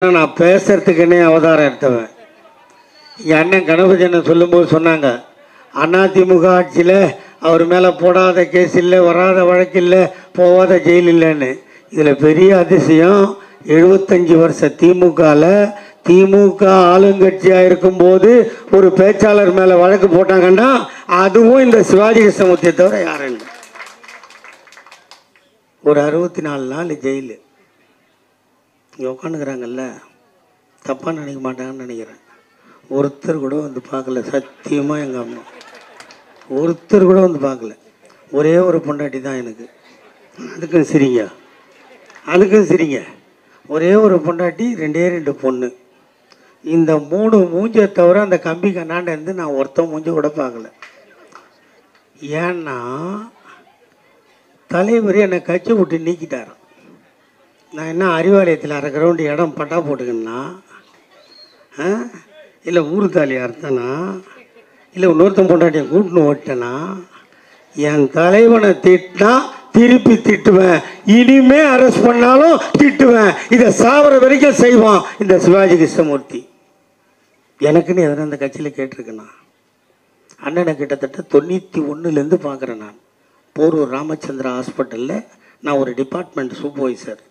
நான் பேசுறதுக்குன்னே அவதாரம் எடுத்தவன். என் அண்ணன் கணபதி என்ன சொல்லும்போது சொன்னாங்க, அதிமுக ஆட்சியில் அவர் மேலே போடாத கேஸ் இல்லை, வராத வழக்கு இல்லை, போகாத ஜெயில் இல்லைன்னு. இதில் பெரிய அதிசயம், 75 வருஷம் திமுக ஆளுங்கட்சியாக இருக்கும்போது ஒரு பேச்சாளர் மேலே வழக்கு போட்டாங்கன்னா அதுவும் இந்த சிவாஜி கிருஷ்ணமூர்த்தியை தவிர யாரும் இல்லை. ஒரு 64 நாள் ஜெயிலு. இங்கே உட்காந்துக்கிறாங்கல்ல, தப்பாக நினைக்க மாட்டாங்கன்னு நினைக்கிறேன். ஒருத்தர் கூட வந்து பார்க்கல. சத்தியமாக எங்கள் அம்மா ஒருத்தர் கூட வந்து பார்க்கல. ஒரே ஒரு பொண்டாட்டி தான் எனக்கு. அதுக்கும் சரிங்க. ஒரே ஒரு பொண்டாட்டி, 2 பொண்ணு. இந்த 3 மூஞ்சை தவிர அந்த கம்பி கண்ணாண்ட இருந்து நான் ஒருத்தன் மூஞ்ச கூட பார்க்கல. ஏன்னா தலைவர் என்னை கட்சி விட்டு நீக்கிட்டார். நான் என்ன அறிவாலயத்தில் அரை கிரவுண்டு இடம் பட்டா போட்டுக்கணுன்னா, இல்லை ஊரு தாலி அறுத்தனா, இல்லை இன்னொருத்தன் பொண்டாட்டியை கூட்டின்னு ஓட்டனா? என் தலைவனை திட்டினா திருப்பி திட்டுவேன், இனிமே அரெஸ்ட் பண்ணாலும் திட்டுவேன். இதை சாவர வரைக்கும் செய்வான் இந்த சிவாஜி கிருஷ்ணமூர்த்தி. எனக்குன்னு எதனா அந்த கட்சியில் கேட்டிருக்கேண்ணா. அண்ணனை கிட்டத்தட்ட 91லேருந்து பார்க்குறேன். நான் போரூர் ராமச்சந்திரா ஹாஸ்பிட்டலில் நான் ஒரு டிபார்ட்மெண்ட் சூப்பர்வைசர்.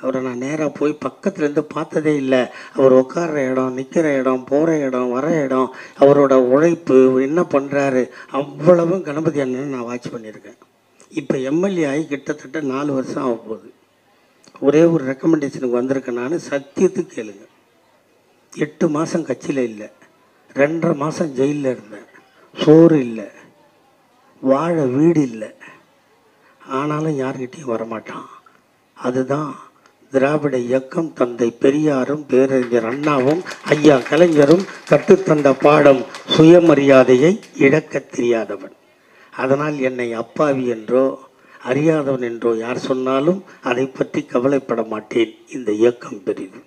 அவரை நான் நேராக போய் பக்கத்துலேருந்து பார்த்ததே இல்லை. அவர் உட்கார்ற இடம், நிற்கிற இடம், போகிற இடம், வர இடம், அவரோட உழைப்பு, என்ன பண்ணுறாரு, அவ்வளவும் கணபதி அண்ணன் நான் வாட்ச் பண்ணியிருக்கேன். இப்போ எம்எல்ஏ ஆகி கிட்டத்தட்ட 4 வருஷம் ஆக போகுது. ஒரே ஒரு ரெக்கமெண்டேஷனுக்கு வந்திருக்கேன். நான் சத்தியத்துக்கு கேளுங்க, 8 மாதம் கட்சியில் இல்லை, 2.5 மாதம் ஜெயிலில் இருந்தேன். சோறு இல்லை, வாழ வீடு இல்லை, ஆனாலும் யார்கிட்டையும் வரமாட்டான். அதுதான் திராவிட இயக்கம். தந்தை பெரியாரும் பேரறிஞர் அண்ணாவும் ஐயா கலைஞரும் கற்றுத்தந்த பாடம், சுயமரியாதையை இழக்க தெரியாதவன். அதனால் என்னை அப்பாவி என்றோ அறியாதவன் என்றோ யார் சொன்னாலும் அதை பற்றி கவலைப்பட மாட்டேன். இந்த இயக்கம் பெரிது.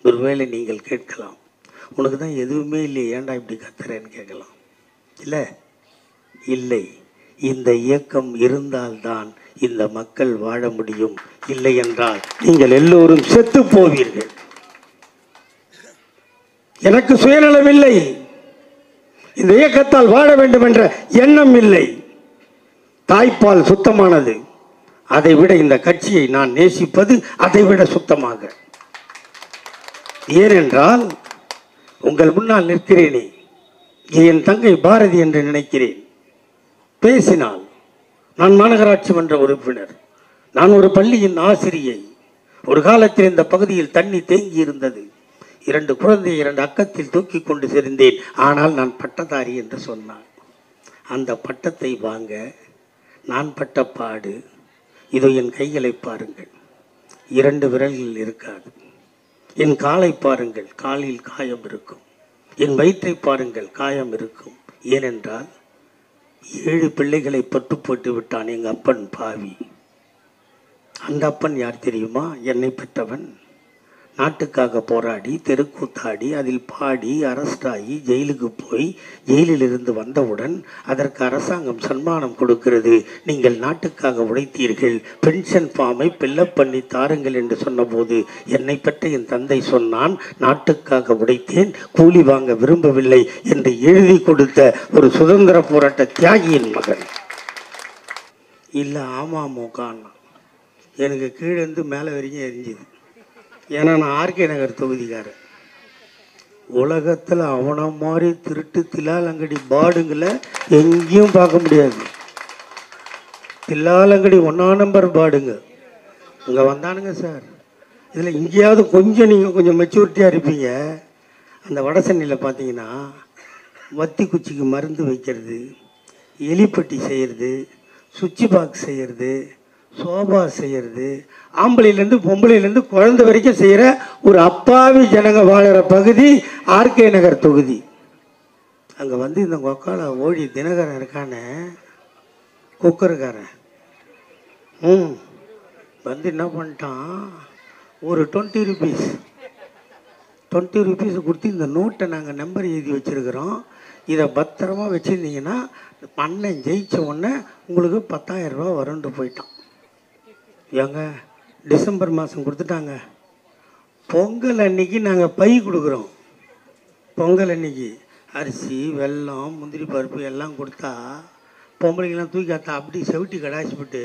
ஒருவேளை நீங்கள் கேட்கலாம், உனக்கு தான் எதுவுமே இல்லையே, ஏன்டா இப்படி கத்துறேன்னு கேட்கலாம். இல்லை, இந்த இயக்கம் இருந்தால்தான் இந்த மக்கள் வாழ முடியும். இல்லை என்றால் நீங்கள் எல்லோரும் செத்து போவீர்கள். எனக்கு சுயநலம் இல்லை, இந்த இயக்கத்தால் வாழ வேண்டும் என்ற எண்ணம் இல்லை. தாய்ப்பால் சுத்தமானது, அதை விட இந்த கட்சியை நான் நேசிப்பது அதை விட சுத்தமாக. ஏனென்றால் உங்கள் முன்னால் நிற்கிறேனே, என் தங்கை பாரதி என்று நினைக்கிறேன். பேசினால் நான் மாநகராட்சி மன்ற உறுப்பினர், நான் ஒரு பள்ளியின் ஆசிரியை. ஒரு காலத்தில் இந்த பகுதியில் தண்ணி தேங்கி இருந்தது. 2 குழந்தையை 2 அக்கத்தில் தூக்கி கொண்டு செறிந்தேன். ஆனால் நான் பட்டதாரி என்று சொன்னான். அந்த பட்டத்தை வாங்க நான் பட்ட பாடு, இதோ என் கைகளை பாருங்கள், 2 விரல்கள் இருக்காது. என் காலை பாருங்கள், காலில் காயம் இருக்கும். என் வயிற்றை பாருங்கள், காயம் இருக்கும். ஏனென்றால் 7 பிள்ளைகளை பட்டு போட்டு விட்டான் எங்கள் அப்பன் பாவி. அந்த அப்பன் யார் தெரியுமா? என்னை பெற்றவன். நாட்டுக்காக போராடி, தெருக்கூத்தாடி, அதில் பாடி, அரஸ்டாகி, ஜெயிலுக்கு போய், ஜெயிலில் இருந்து வந்தவுடன் அதற்கு அரசாங்கம் சன்மானம் கொடுக்கிறது. நீங்கள் நாட்டுக்காக உழைத்தீர்கள், பென்ஷன் ஃபார்மை பில்லப் பண்ணி தாருங்கள் என்று சொன்னபோது என்னை பற்றி என் தந்தை சொன்னான், நாட்டுக்காக உழைத்தேன், கூலி வாங்க விரும்பவில்லை என்று எழுதி கொடுத்த ஒரு சுதந்திர போராட்ட தியாகியின் மகன். இல்லை அமமுகன்னா எனக்கு கீழேருந்து மேலே வரைக்கும் எரிஞ்சுது. ஏன்னா நான் ஆர்கே நகர் தொகுதிக்காரன். உலகத்தில் அவனை மாதிரி திருட்டு தில்லாலங்கடி பாடுங்களை எங்கேயும் பார்க்க முடியாது. தில்லாலங்கடி 1ஆம் நம்பர் பாடுங்க இங்கே வந்தானுங்க சார். இதில் இங்கேயாவது கொஞ்சம் நீங்கள் கொஞ்சம் மெச்சூரிட்டியாக இருப்பீங்க. அந்த வடசென்னையில் பார்த்தீங்கன்னா வத்தி குச்சிக்கு மருந்து வைக்கிறது, எலிப்பட்டி செய்கிறது, சுவிட்ச் பாக்ஸ் செய்கிறது, சோபா செய்கிறது, ஆம்பளையிலேருந்து பொம்பளையிலேருந்து குழந்தை வரைக்கும் செய்கிற ஒரு அப்பாவி ஜனங்க வாழற பகுதி ஆர்கே நகர் தொகுதி. அங்கே வந்து இந்த கொக்கால ஓடி தினகரன் இருக்கானே, குக்கருக்காரன், வந்து என்ன பண்ணிட்டான், ஒரு 20 ருபீஸ் கொடுத்து, இந்த நோட்டை நாங்கள் நம்பர் எழுதி வச்சுருக்கிறோம், இதை பத்திரமா வச்சுருந்தீங்கன்னா அண்ணன் ஜெயிச்ச உடனே உங்களுக்கு 10,000 ரூபா வரும்னு போயிட்டான். ஏங்க டிசம்பர் மாதம் கொடுத்துட்டாங்க. பொங்கல் அன்னைக்கு நாங்கள் பை கொடுக்குறோம். பொங்கல் அன்னைக்கு அரிசி, வெல்லம், முந்திரி பருப்பு எல்லாம் கொடுத்தா பொம்பளைங்கெல்லாம் தூக்கி காத்தா அப்படி செவிட்டி கடாசிப்பட்டு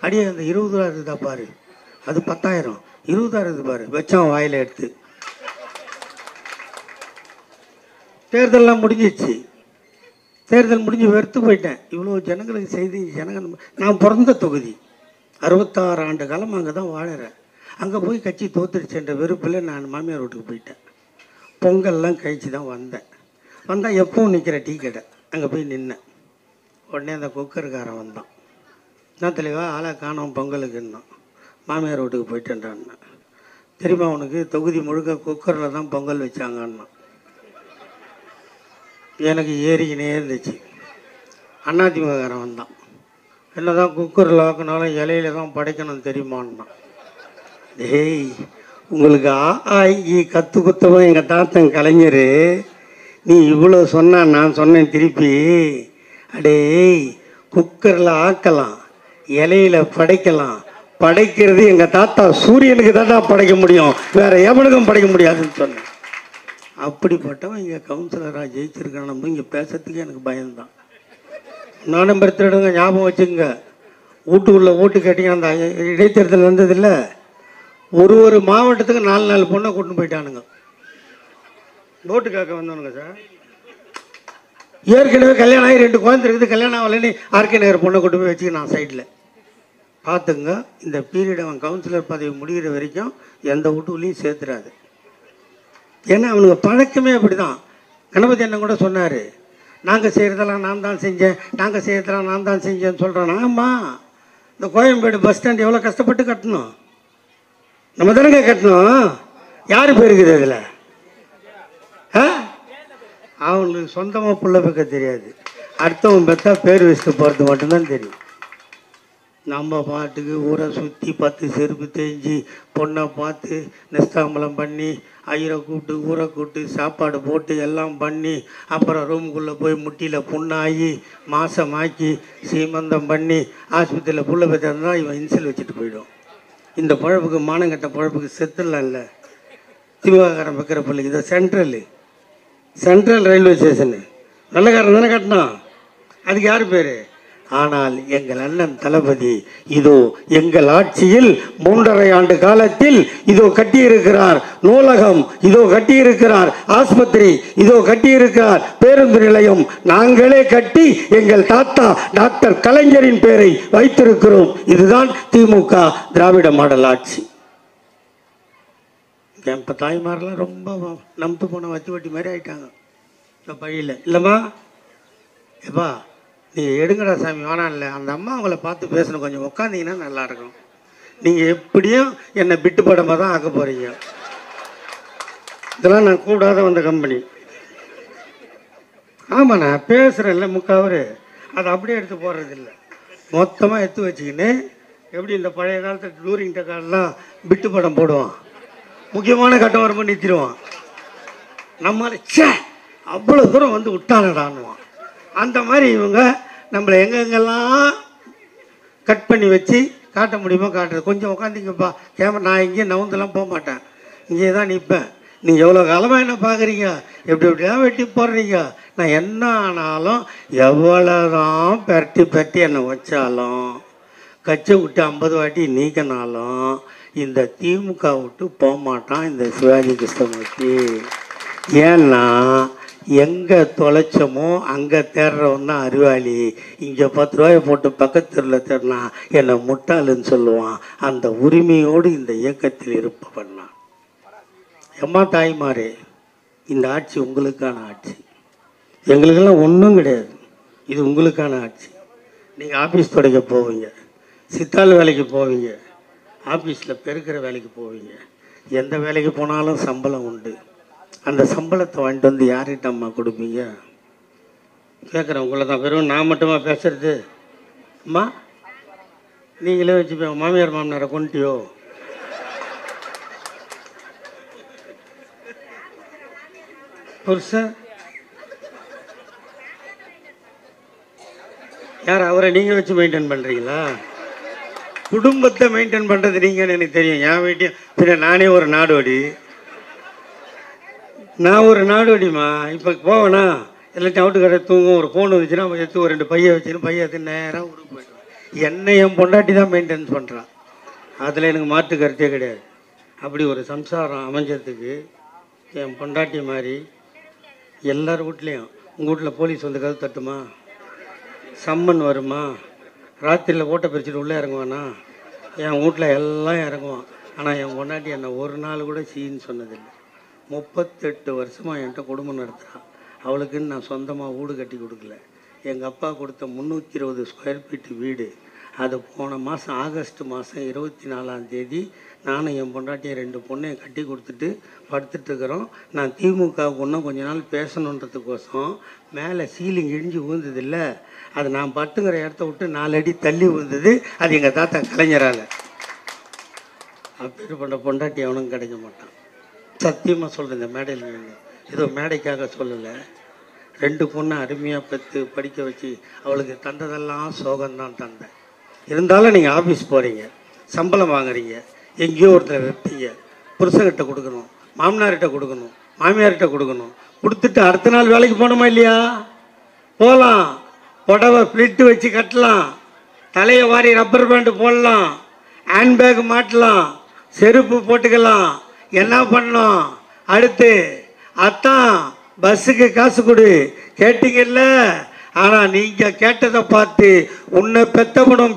அடியே அந்த 20 ரூபா இருக்குதா பாரு, அது 10,000, 20 இருக்குது பாரு, வச்சான் வாயில் எடுத்து. தேர்தலெலாம் முடிஞ்சிச்சு. தேர்தல் முடிஞ்சு வெறுத்து போயிட்டேன். இவ்வளோ ஜனங்களுக்கு செய்தி ஜனங்கள். நான் பிறந்த தொகுதி, 66 ஆண்டு காலம் அங்கே தான் வாழறேன். அங்கே போய் கட்சி தோத்துருச்சுன்ற வெறுப்பில் நான் மாமியார் வீட்டுக்கு போயிட்டேன். பொங்கல்லாம் கழிச்சு தான் வந்தேன். வந்தால் எப்பவும் நிற்கிற டீ கடை அங்கே போய் நின்னேன். உடனே அந்த குக்கருக்காரன் வந்தான். நான் தெளிவா ஆளை காணோம் பொங்கலுக்குன்னா. மாமியார் வீட்டுக்கு போயிட்டேன்டான்னா. தெரியுமா உனக்கு தொகுதி முழுக்க குக்கரில் தான் பொங்கல் வச்சாங்கன்னா. எனக்கு ஏறிக்கினே இருந்துச்சு. அதிமுககாரன் வந்தான். என்ன தான் குக்கரில் ஆக்கினாலும் இலையில தான் படைக்கணும் தெரியுமான்னா. ஏய், உங்களுக்கு கற்று குத்தவும் எங்கள் தாத்தன் கலைஞர், நீ இவ்வளோ சொன்னா நான் சொன்னேன் திருப்பி. அடே, குக்கரில் ஆக்கலாம், இலையில படைக்கலாம். படைக்கிறது எங்கள் தாத்தா சூரியனுக்கு தான் படைக்க முடியும், வேற எவனுக்கும் படைக்க முடியாதுன்னு சொன்னேன். அப்படிப்பட்டவன் இங்கே கவுன்சிலராக ஜெயிச்சிருக்கான. இங்கே பேசுறதுக்கு எனக்கு பயம்தான். நானும் பெருத்திடுங்க, ஞாபகம் வச்சுங்க. வீட்டுக்குள்ள ஓட்டு கேட்டீங்க, அந்த இடைத்தேர்தல் வந்ததில்லை, ஒரு மாவட்டத்துக்கு 4 பொண்ணை கூட்டு போயிட்டானுங்க ஓட்டு கேட்க வந்தவனுங்க. சார் ஏற்கனவே கல்யாணம் ஆகி 2 குழந்தை இருக்குது, கல்யாணம் ஆகலன்னு ஆர்கே நகர் பொண்ணை கூட்டு போய் வச்சு நான் சைடில் பார்த்துங்க. இந்த பீரியட் அவன் கவுன்சிலர் பதவி முடிகிற வரைக்கும் எந்த வீட்டுக்குள்ளேயும் சேர்த்துறாது. ஏன்னா அவனுக்கு பழக்கமே அப்படிதான். கணபதி அண்ணன் கூட சொன்னார், நாங்கள் செய்கிறதெல்லாம் நான் தான் செஞ்சேன், நாங்கள் செய்கிறதெல்லாம் நான் தான் செஞ்சேன்னு சொல்கிறான். ஆமாம், இந்த கோயம்பேடு பஸ் ஸ்டாண்ட் எவ்வளோ கஷ்டப்பட்டு கட்டணும், நம்ம தானங்க கட்டணும். யார் பேருக்குது அதில்? அவங்களுக்கு சொந்தமாக புள்ள வைக்க தெரியாது, அடுத்தவன் பெற்றா பேர் வச்சுட்டு போகிறது மட்டும்தான் தெரியும். நம்ம பாட்டுக்கு ஊரை சுற்றி 10 செருப்பு தேஞ்சி பொண்ணை பார்த்து நிஸ்தாம்பலம் பண்ணி ஐயரை கூப்பிட்டு ஊரை கூப்பிட்டு சாப்பாடு போட்டு எல்லாம் பண்ணி அப்புறம் ரூமுக்குள்ளே போய் முட்டியில் புண்ணாகி மாசமாக்கி சீமந்தம் பண்ணி ஆஸ்பத்திரியில் புள்ள பெற்றா இவன் இன்சில் வச்சுட்டு போயிடும். இந்த பழப்புக்கு, மானங்கட்ட பழப்புக்கு செத்துடலாம் இல்லை. திமுககாரன் வைக்கிற பிள்ளைக்கு இதை சென்ட்ரல் ரயில்வே ஸ்டேஷனு நல்லகாரன் தானே கட்டினான், அதுக்கு யார் பேர்? ஆனால் எங்கள் அண்ணன் தளபதி இதோ எங்கள் ஆட்சியில் 3.5 ஆண்டு காலத்தில் இதோ கட்டியிருக்கிறார் நூலகம், இதோ கட்டியிருக்கிறார் ஆஸ்பத்திரி, இதோ கட்டியிருக்கிறார் பேருந்து நிலையம். நாங்களே கட்டி எங்கள் தாத்தா டாக்டர் கலைஞரின் பெயரை வைத்திருக்கிறோம். இதுதான் திமுக திராவிட மாடல் ஆட்சி. இப்போ தாய்மாரெலாம் ரொம்ப நம்பு போன வட்டி மாதிரி ஆயிட்டாங்க இந்த பழியில். இல்லைம்மா, எப்பா நீங்கள் எடுங்கடா சாமி வேணாம் இல்லை, அந்த அம்மா அவங்கள பார்த்து பேசணும், கொஞ்சம் உட்காந்திங்கன்னா நல்லாயிருக்கும். நீங்கள் எப்படியும் என்னை பிட்டு படமாக தான் ஆக்க போகிறீங்க. இதெல்லாம் நான் கூடாத வந்த கம்பெனி. ஆமாம், நான் பேசுகிறேன்ல முக்காவர், அதை அப்படியே எடுத்து போடுறதில்ல, மொத்தமாக எடுத்து வச்சுக்கின்னு. எப்படி இந்த பழைய காலத்தில் டூரிங் டக்காலெலாம் பிட்டு படம் போடுவான், முக்கியமான கட்டம் வரும்போது நிறுத்திடுவான். நம்மளால அவ்வளோ தூரம் வந்து விட்டானடான்னுவான். அந்த மாதிரி இவங்க நம்மளை எங்கெங்கெல்லாம் கட் பண்ணி வச்சு காட்ட முடியுமோ காட்டுறது. கொஞ்சம் உட்காந்திங்கப்பா கேமரா, நான் எங்கேயும் நவுந்தெல்லாம் போக மாட்டேன், இங்கே தான் நிற்பேன். நீங்கள் எவ்வளோ காலமாக என்ன பார்க்குறீங்க, எப்படிலாம் வெட்டி போடுறீங்க. நான் என்ன ஆனாலும் எவ்வளோதான் பெரட்டி என்னை வச்சாலும், கச்சை விட்டு 50 வாட்டி நீக்கினாலும் இந்த திமுக விட்டு போக மாட்டான் இந்த சிவாஜி கிருஷ்ணமூர்த்தி. ஏன்னா எங்கே தொலைச்சமோ அங்கே தேடுறவன் தான் அறிவாளி. இங்கே 10 ரூபாயை போட்டு பக்கத்தில் தேடினா என்னை முட்டாளுன்னு சொல்லுவான். அந்த உரிமையோடு இந்த இயக்கத்தில் இருப்பவன் நான். எம்மா தாய்மாரே, இந்த ஆட்சி உங்களுக்கான ஆட்சி, எங்களுக்கெல்லாம் ஒன்றும் கிடையாது. இது உங்களுக்கான ஆட்சி. நீங்கள் ஆஃபீஸ் துடைக்க போவீங்க, சித்தாள் வேலைக்கு போவீங்க, ஆஃபீஸில் பெருக்கிற வேலைக்கு போவீங்க, எந்த வேலைக்கு போனாலும் சம்பளம் உண்டு. அந்த சம்பளத்தை வாங்கிட்டு வந்து யார்கிட்ட அம்மா கொடுப்பீங்க? கேட்குறேன் உங்களை தான். வெறும் நான் மட்டுமா பேசுறது? அம்மா நீங்களே வச்சுப்பேன், மாமியார் மாமனாரை கொண்டுட்டியோ? புருஷன் யார்? அவரை நீங்கள் வச்சு மெயின்டைன் பண்ணுறீங்களா? குடும்பத்தை மெயின்டைன் பண்ணுறது நீங்கன்னு எனக்கு தெரியும். என் வீட்டையும் பின்ன நானே ஒரு நாடோடி, நான் ஒரு நாடோடிமா. இப்போ போவேனா எல்லாத்தையும் அவுட்டு கடை தூங்கும். ஒரு ஃபோன் வந்துச்சுன்னா எடுத்து ஒரு 2 பையை வச்சுன்னு பையை எடுத்து நேராக ஊருக்கு போயிடுவேன். என்னை என் பொண்டாட்டி தான் மெயின்டைன்ஸ் பண்ணுறான். அதில் எனக்கு மாற்று கருத்தே கிடையாது. அப்படி ஒரு சம்சாரம் அமைஞ்சதுக்கு என் பொண்டாட்டி மாதிரி எல்லார் வீட்லேயும், உங்கள் வீட்டில் போலீஸ் வந்து கதவு தட்டுமா, சம்மன் வருமா, ராத்திரியில் ஓட்டை பிரிச்சுட்டு உள்ளே இறங்குவானா, என் வீட்டில் எல்லாம் இறங்குவான். ஆனால் என் பொண்டாட்டி என்னை ஒரு நாள் கூட சீன்னு சொன்னதில்லை. 38 வருஷமாக என்கிட்ட குடும்பம் நடத்துகிறான். அவளுக்குன்னு நான் சொந்தமாக வீடு கட்டி கொடுக்கல. எங்கள் அப்பா கொடுத்த 320 ஸ்கொயர் ஃபீட்டு வீடு, அது போன மாதம் ஆகஸ்ட் மாதம் 24ஆம் தேதி நானும் என் பொண்டாட்டியும் 2 பொண்ணையும் கட்டி கொடுத்துட்டு படுத்துட்ருக்குறோம். நான் திமுகவுக்கு இன்னும் கொஞ்ச நாள் பேசணுன்றதுக்கோசம் மேலே சீலிங் இடிஞ்சு விழுந்ததில்ல, அது நான் பட்டுங்கிற இடத்த விட்டு 4 அடி தள்ளி விழுந்தது. அது எங்கள் தாத்தா கலைஞரால். அப்படி பண்ண பொண்டாட்டி அவனும் கிடைக்க மாட்டான். சத்தியமாக சொல்கிறேன். இந்த மேடையில் ஏதோ மேடைக்காக சொல்லலை. 2 பொண்ணை அருமையாக பெற்று படிக்க வச்சு அவளுக்கு தந்ததெல்லாம் சோகம்தான் தந்தேன். இருந்தாலும் நீங்கள் ஆஃபீஸ் போகிறீங்க, சம்பளம் வாங்குறீங்க, எங்கேயோ ஒருத்தர் வைப்பீங்க, புருஷன்கிட்ட கொடுக்கணும், மாமனார்கிட்ட கொடுக்கணும், மாமியார்கிட்ட கொடுக்கணும். கொடுத்துட்டு அடுத்த நாள் வேலைக்கு போகணுமா இல்லையா? போகலாம். புடவை ஃப்ளிட்டு வச்சு கட்டலாம், தலையை வாரி ரப்பர் பேண்டு போடலாம், ஹேண்ட்பேக் மாட்டலாம், செருப்பு போட்டுக்கலாம். என்ன பண்ணோம் அடுத்து? அத்தான் பஸ்ஸுக்கு காசு கொடு கேட்டீங்கல்ல. ஆனால் நீங்கள் கேட்டதை பார்த்து உன்னை பெத்தவளும்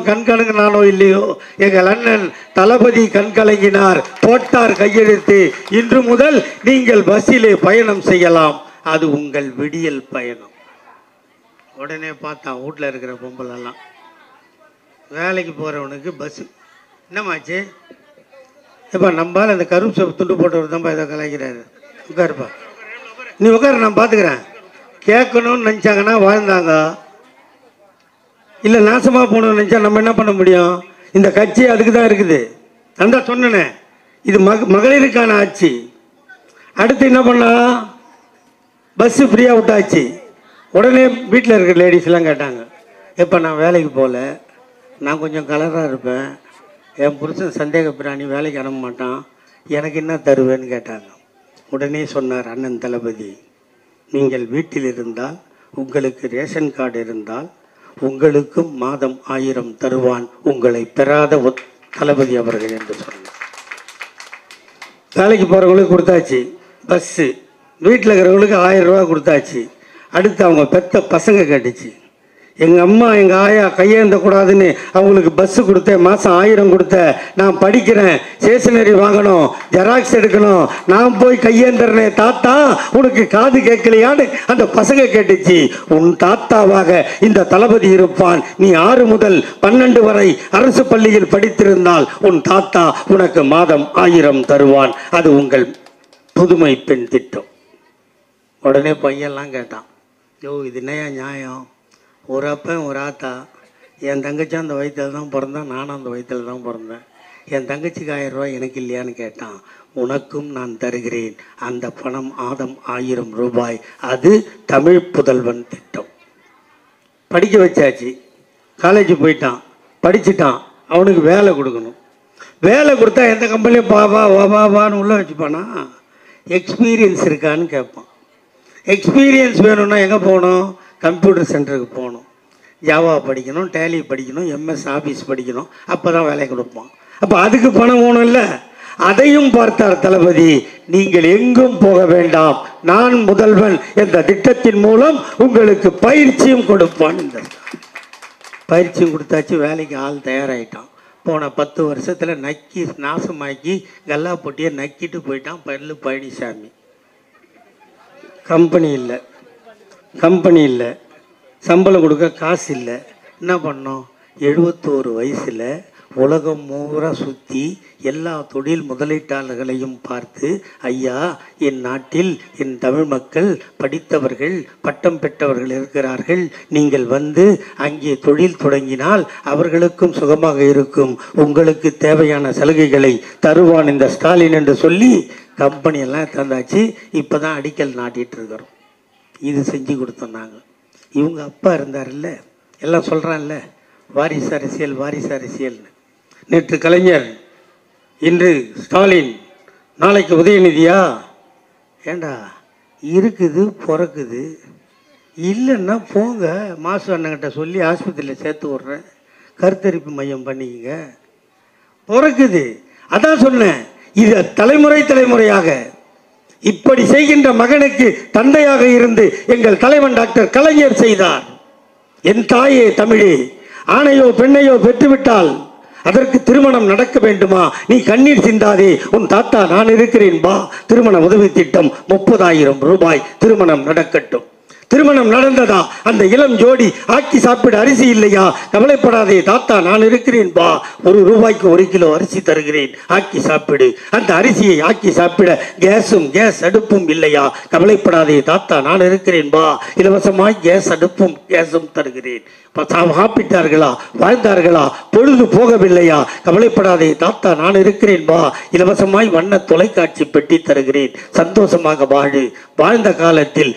கண்கலங்கினானோ இல்லையோ, எங்கள் அண்ணன் தளபதி கண்கலங்கினார், போட்டார் கையெழுத்து. இன்று முதல் நீங்கள் பஸ்ஸிலே பயணம் செய்யலாம், அது உங்கள் விடியல் பயணம். உடனே பார்த்தான் வீட்டில் இருக்கிற பொம்பளெல்லாம். வேலைக்கு போகிறவனுக்கு பஸ்ஸு என்னமாச்சு? எப்பா நம்பால் அந்த கருப்பு சோப்பு துண்டு போட்டவர் தான்ப்பா ஏதோ கலாய்க்கிறாரு. உட்காருப்பா, நீ உட்காரு, நான் பார்த்துக்கிறேன். கேட்கணும்னு நினச்சாங்கன்னா வாழ்ந்தாங்க, இல்லை நாசமாக போகணும்னு நினச்சா நம்ம என்ன பண்ண முடியும்? இந்த கட்சி அதுக்கு தான் இருக்குது. நான் தான் சொன்னேனே, இது மகளிருக்கான ஆட்சி. அடுத்து என்ன பண்ணா? பஸ்ஸு ஃப்ரீயாக விட்டாச்சு. உடனே வீட்டில் இருக்கிற லேடிஸ்லாம் கேட்டாங்க, எப்போ நான் வேலைக்கு போகல, நான் கொஞ்சம் கலராக இருப்பேன், என் புருஷன் சந்தேக பிராணி, வேலைக்கு அனுப்ப மாட்டான், எனக்கு என்ன தருவேன்னு கேட்டாங்க. உடனே சொன்னார் அண்ணன் தளபதி, நீங்கள் வீட்டில் இருந்தால், உங்களுக்கு ரேஷன் கார்டு இருந்தால் உங்களுக்கும் மாதம் 1000 தருவான், உங்களை பெறாத தளபதி அவர்கள் என்று சொன்னார். வேலைக்கு போகிறவங்களுக்கு கொடுத்தாச்சு பஸ்ஸு, வீட்டில் இருக்கிறவங்களுக்கு 1000 ரூபா கொடுத்தாச்சு. அடுத்து அவங்க பெத்த பசங்க கேட்டுச்சு, எங்கள் அம்மா எங்கள் ஆயா கையேந்தக்கூடாதுன்னு அவங்களுக்கு பஸ்ஸு கொடுத்தேன், மாதம் 1000 கொடுத்தேன், நான் படிக்கிறேன், ஸ்டேஷனரி வாங்கணும், ஜெராக்ஸ் எடுக்கணும், நான் போய் கையேந்துறனே தாத்தா, உனக்கு காது கேட்கலையான்னு அந்த பசங்க கேட்டுச்சு. உன் தாத்தாவாக இந்த தளபதி இருப்பான். நீ 6 முதல் 12 வரை அரசு பள்ளியில் படித்திருந்தால் உன் தாத்தா உனக்கு மாதம் 1000 தருவான், அது உங்கள் புதுமை பெண் திட்டம். உடனே பையன்லாம் கேட்டான், யோ இது என்னையா நியாயம்? ஒரு அப்பன் ஒரு ஆத்தா, என் தங்கச்சி அந்த வயிற்றில் தான் பிறந்தேன், நானும் அந்த வயிற்றில் தான் பிறந்தேன், என் தங்கச்சிக்கு 1000 ரூபாய் எனக்கு இல்லையான்னு கேட்டான். உனக்கும் நான் தருகிறேன், அந்த பணம் 1000 ரூபாய், அது தமிழ் புதல்வன் திட்டம். படிக்க வச்சாச்சு, காலேஜ் போயிட்டான், படிச்சுட்டான், அவனுக்கு வேலை கொடுக்கணும். வேலை கொடுத்தா எந்த கம்பெனியும் வான்னு உள்ளே வச்சுப்பானா? எக்ஸ்பீரியன்ஸ் இருக்கான்னு கேட்பான். எக்ஸ்பீரியன்ஸ் வேணும்னா எங்கே போகணும்? கம்ப்யூட்டர் சென்டருக்கு போகணும், ஜாவா படிக்கணும், டேலி படிக்கணும், எம்எஸ் ஆஃபீஸ் படிக்கணும், அப்போ தான் வேலை கொடுப்பான். அப்போ அதுக்கு பணம் வேணும் இல்லை? அதையும் பார்த்தார் தளபதி. நீங்கள் எங்கும் போக வேண்டாம், நான் முதல்வன் என்ற திட்டத்தின் மூலம் உங்களுக்கு பயிற்சியும் கொடுப்பான். இந்த பயிற்சியும் கொடுத்தாச்சு, வேலைக்கு ஆள் தயாராகிட்டான். போன 10 வருஷத்தில் நக்கி நாசமாக்கி கல்லா பொட்டியை நக்கிட்டு போயிட்டான் பல்லு பழனிசாமி. கம்பெனி இல்லை, சம்பளம் கொடுக்க காசு இல்லை. என்ன பண்ணோம்? 71 வயசில் உலகம் பூரா சுற்றி எல்லா தொழில் முதலீட்டாளர்களையும் பார்த்து, ஐயா என் நாட்டில் என் தமிழ் மக்கள் படித்தவர்கள் பட்டம் பெற்றவர்கள் இருக்கிறார்கள், நீங்கள் வந்து அங்கே தொழில் தொடங்கினால் அவர்களுக்கும் சுகமாக இருக்கும், உங்களுக்கு தேவையான சலுகைகளை தருவான் இந்த ஸ்டாலின் என்று சொல்லி கம்பெனியெல்லாம் தந்தாச்சு. இப்போ தான் அடிக்கல் நாட்டிகிட்டு இருக்கிறோம். இது செஞ்சு கொடுத்தோம் நாங்கள். இவங்க அப்பா இருந்தார்ல, எல்லாம் சொல்கிறான்ல வாரிசு அரசியல்னு. நேற்று கலைஞர், இன்று ஸ்டாலின், நாளைக்கு உதயநிதியா? ஏண்டா இருக்குது பிறக்குது, இல்லைன்னா போங்க மாசு அண்ணங்கிட்ட சொல்லி ஆஸ்பத்திரியில் சேர்த்து விட்றேன், கருத்தரிப்பு மையம் பண்ணிக்கங்க. பிறக்குது, அதான் சொன்னேன். இது தலைமுறை தலைமுறையாக இப்படி செய்கின்ற மகனுக்கு தந்தையாக இருந்து எங்கள் தலைவன் டாக்டர் கலைஞர் செய்தார். என் தாயே தமிழே, ஆணையோ பெண்ணையோ பெற்றுவிட்டால் அதற்கு திருமணம் நடக்க வேண்டுமா? நீ கண்ணீர் சிந்தாதே, உன் தாத்தா நான் இருக்கிறேன் பா. திருமண உதவி திட்டம் 30,000 ரூபாய். திருமணம் நடக்கட்டும். திருமணம் நடந்ததா? அந்த இளம் ஜோடி ஆக்கி சாப்பிட அரிசி இல்லையா? கவலைப்படாதே தாத்தா நான் இருக்கிறேன் பா. 1 ரூபாய்க்கு 1 கிலோ அரிசி தருகிறேன், ஆக்கி சாப்பிடு. அந்த அரிசியை ஆக்கி சாப்பிட கேஸ் அடுப்பும் இல்லையா? கவலைப்படாதே தாத்தா நான் இருக்கிறேன் பா. இலவசமாய் கேஸ் அடுப்பும் கேஸும் தருகிறேன். சாப்பிட்டார்களா? வாழ்ந்தார்களா? பொழுது போகவில்லையா? கவலைப்படாதே தாத்தா நான் இருக்கிறேன் பா. இலவசமாய் வண்ண தொலைக்காட்சி பெட்டி தருகிறேன். சந்தோஷமாக வாழு. வாழ்ந்த காலத்தில்